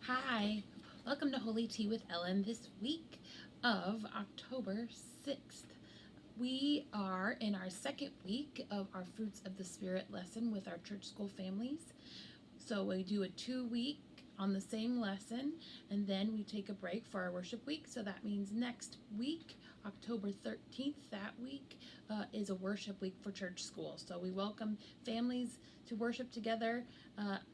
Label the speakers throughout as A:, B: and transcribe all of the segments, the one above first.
A: Hi, welcome to Holy Tea with Ellen this week of October 6th. We are in our second week of our Fruits of the Spirit lesson with our church school families. So we do a 2-week on the same lesson, and then we take a break for our worship week. So that means next week, October 13th, that week, is a worship week for church school. So we welcome families to worship together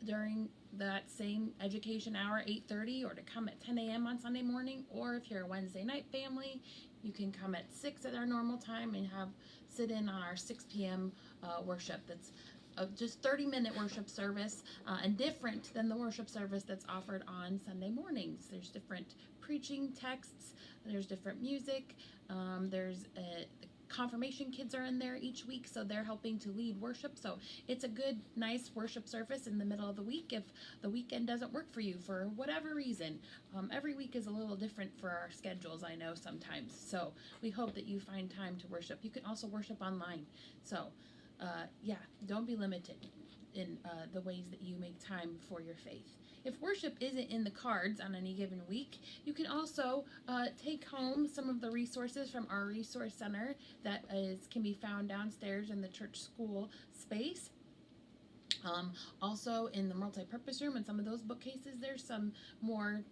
A: during that same education hour, 8:30, or to come at 10 a.m. on Sunday morning. Or if you're a Wednesday night family, you can come at 6 at our normal time and sit in on our 6 p.m. Worship. That's just 30-minute worship service, and different than the worship service that's offered on Sunday mornings. There's different preaching texts, there's different music, there's confirmation kids are in there each week, so they're helping to lead worship. So it's a good, nice worship service in the middle of the week if the weekend doesn't work for you for whatever reason. Every week is a little different for our schedules, I know, sometimes. So we hope that you find time to worship. You can also worship online. So don't be limited in the ways that you make time for your faith. If worship isn't in the cards on any given week, you can also take home some of the resources from our resource center that can be found downstairs in the church school space. Also in the multi-purpose room and some of those bookcases, there's some more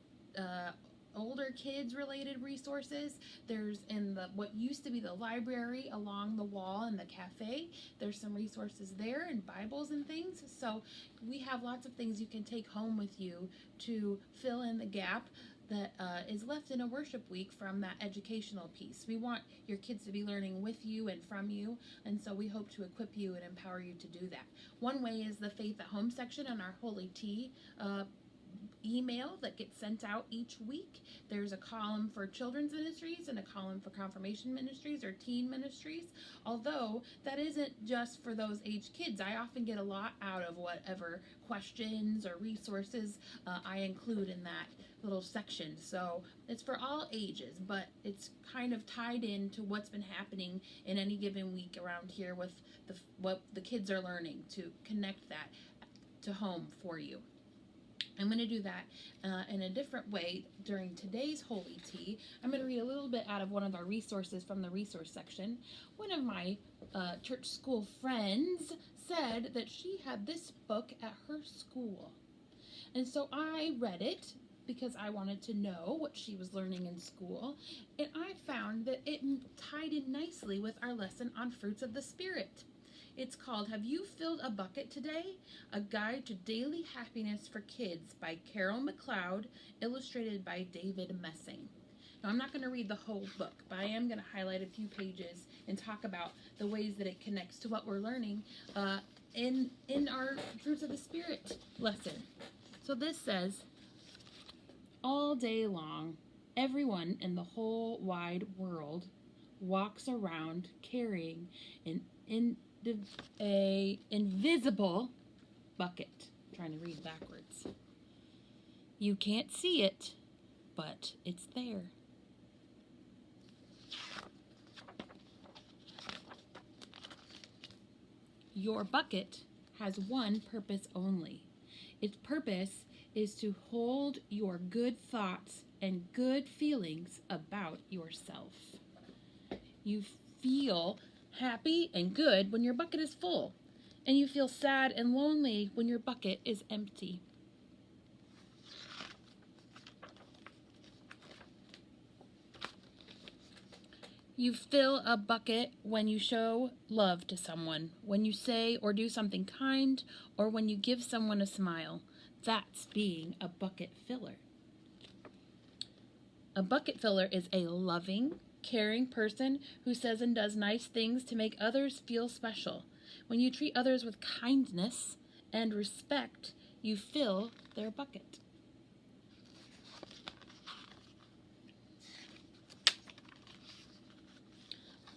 A: older kids related resources. There's in what used to be the library along the wall in the cafe, there's some resources there and Bibles and things. So we have lots of things you can take home with you to fill in the gap that is left in a worship week from that educational piece. We want your kids to be learning with you and from you, and so we hope to equip you and empower you to do that. One way is the Faith at Home section on our Holy Tea email that gets sent out each week. There's a column for children's ministries and a column for confirmation ministries or teen ministries, although that isn't just for those age kids. I often get a lot out of whatever questions or resources I include in that little section. So it's for all ages, but it's kind of tied into what's been happening in any given week around here with what the kids are learning, to connect that to home for you. I'm going to do that in a different way during today's Holy Tea. I'm going to read a little bit out of one of our resources from the resource section. One of my church school friends said that she had this book at her school. And so I read it because I wanted to know what she was learning in school. And I found that it tied in nicely with our lesson on fruits of the Spirit. It's called Have You Filled a Bucket Today? A Guide to Daily Happiness for Kids by Carol McLeod, illustrated by David Messing. Now, I'm not going to read the whole book, but I am going to highlight a few pages and talk about the ways that it connects to what we're learning in our Fruits of the Spirit lesson. So this says, all day long, everyone in the whole wide world walks around carrying an invisible bucket. I'm trying to read backwards. You can't see it, but it's there. Your bucket has one purpose only. Its purpose is to hold your good thoughts and good feelings about yourself. You feel happy and good when your bucket is full, and you feel sad and lonely when your bucket is empty. You fill a bucket when you show love to someone, when you say or do something kind, or when you give someone a smile. That's being a bucket filler. A bucket filler is a loving, caring person who says and does nice things to make others feel special. When you treat others with kindness and respect, you fill their bucket.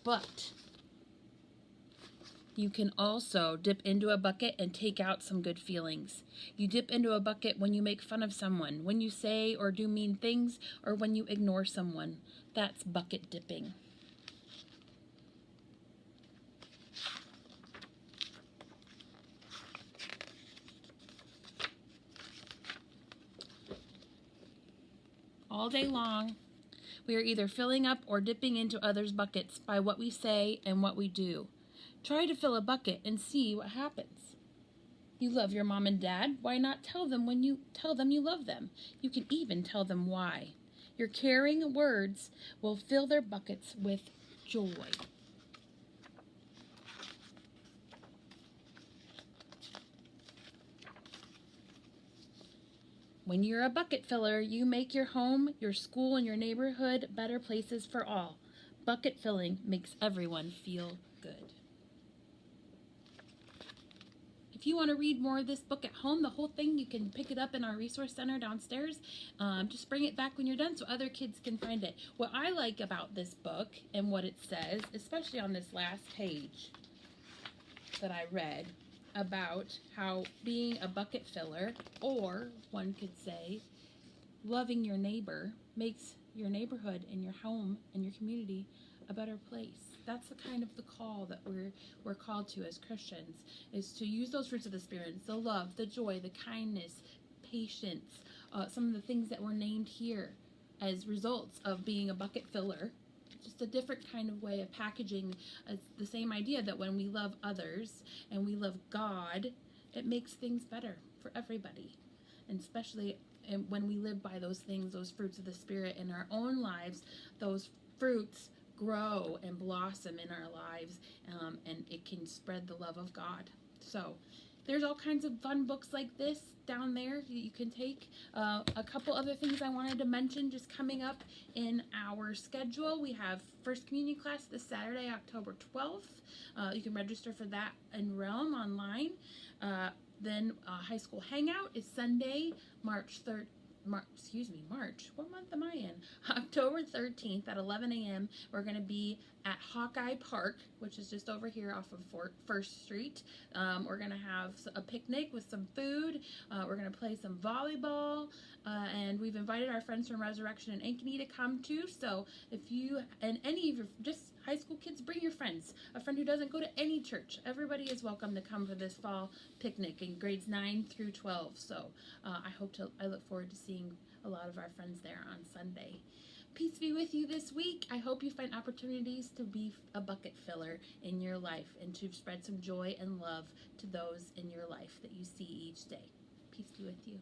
A: But you can also dip into a bucket and take out some good feelings. You dip into a bucket when you make fun of someone, when you say or do mean things, or when you ignore someone. That's bucket dipping. all day long. We are either filling up or dipping into others' buckets by what we say and what we do. Try to fill a bucket and see what happens. You love your mom and dad. Why not tell them you love them? You can even tell them why. Your caring words will fill their buckets with joy. When you're a bucket filler, you make your home, your school, and your neighborhood better places for all. Bucket filling makes everyone feel good. If you want to read more of this book at home, the whole thing, you can pick it up in our resource center downstairs. Just bring it back when you're done so other kids can find it. What I like about this book and what it says, especially on this last page that I read, about how being a bucket filler, or one could say loving your neighbor, makes your neighborhood and your home and your community a better place. That's the kind of the call that we're called to as Christians, is to use those fruits of the Spirit, the love, the joy, the kindness, patience, some of the things that were named here as results of being a bucket filler. Just a different kind of way of packaging the same idea that when we love others and we love God, it makes things better for everybody. And especially when we live by those things, those fruits of the Spirit in our own lives, those fruits grow and blossom in our lives, and it can spread the love of God. So there's all kinds of fun books like this down there that you can take. A couple other things I wanted to mention just coming up in our schedule. We have First Communion class this Saturday, October 12th. You can register for that in Realm online. Then High School Hangout is Sunday, March. What month am I in? October 13th at 11 a.m. We're going to be at Hawkeye Park, which is just over here off of First Street. We're going to have a picnic with some food. We're going to play some volleyball. And we've invited our friends from Resurrection and Ankeny to come too. So if you and any of your just high school kids, bring your friends. A friend who doesn't go to any church. Everybody is welcome to come for this fall picnic in grades 9 through 12. So I look forward to seeing a lot of our friends there on Sunday. Peace be with you this week. I hope you find opportunities to be a bucket filler in your life and to spread some joy and love to those in your life that you see each day. Peace be with you.